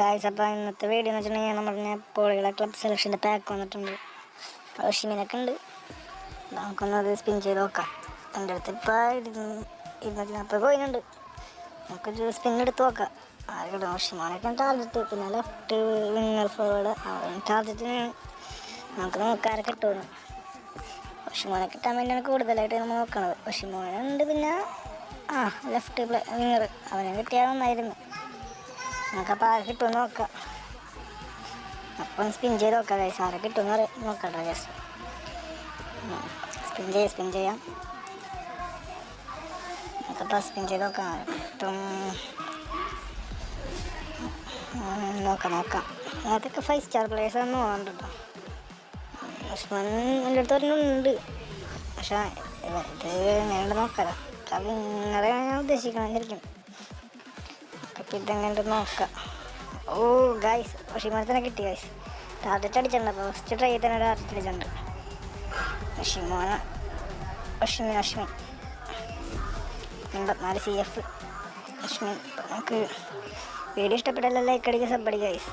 Guys, അപ്പോൾ ഇന്നത്തെ video എന്ന് വെച്ചിട്ടുണ്ടെങ്കിൽ നമ്മുടെ പോളികളെ ക്ലബ് സെലക്ഷൻ്റെ പാക്ക് വന്നിട്ടുണ്ട്. ഷിമിനൊക്കെ ഉണ്ട്. നമുക്കൊന്നത് സ്പിൻ ചെയ്ത് നോക്കാം. എൻ്റെ അടുത്ത് ഇപ്പോൾ 240 കോയിനുണ്ട്. നമുക്കൊരു സ്പിൻ എടുത്ത് നോക്കാം. ആരുടെ ഷിമോനൊക്കെ ടാർജറ്റ്, പിന്നെ ലെഫ്റ്റ് വിങ്ങർ ഫോർവേഡ് ടാർജറ്റിനാണ്. നമുക്ക് നോക്കാരെ കിട്ടുമെന്ന്. ഷിമോനെ കിട്ടാൻ വേണ്ടിയാണ് കൂടുതലായിട്ട് നമ്മൾ നോക്കണത്. ഷിമോനുണ്ട്, പിന്നെ ലെഫ്റ്റ് വിങ്ങർ അവനെ കിട്ടിയാൽ നന്നായിരുന്നു. നമുക്കപ്പോൾ ആരെ കിട്ടുമെന്ന് നോക്കാം. അപ്പം സ്പിൻ ചെയ്ത് നോക്കാം. ഗൈസ്, ആരെ കിട്ടുമെന്ന് നോക്കട്ടെ. ജസ്റ്റ് സ്പിൻ ചെയ്യാം. നമുക്കപ്പോൾ സ്പിൻ ചെയ്ത് നോക്കാം. ആരെ കിട്ടും നോക്കാം. അതൊക്കെ 5 സ്റ്റാർ പ്ലേയേഴ്സാണെന്ന് തോന്നുന്നുണ്ട് കേട്ടോ. എൻ്റെ അടുത്ത് ഒരെണ്ണമുണ്ട്, പക്ഷേ ഇത് എങ്ങനെയുണ്ട് നോക്കാം. അത് ഇങ്ങനെ ഞാൻ ഉദ്ദേശിക്കണം ശരിക്കും. അപ്പം ഇതെങ്ങനെ നോക്കാം. ഓ ഗൈസ്, ഷിമോനെ തന്നെ കിട്ടി. ഗൈസ്, ടാർജറ്റ് അടിച്ചിട്ടുണ്ട്. അപ്പോൾ ഫസ്റ്റ് ട്രൈ തന്നെ ടാർജറ്റ് അടിച്ചിട്ടുണ്ട്. അശ്വിൻ 84 CF അശ്വിൻ. നമുക്ക് വീഡിയോ ഇഷ്ടപ്പെട്ടാലും ലൈക്ക് അടിക്കുക, സബ് അടിക്കുക ഗൈസ്.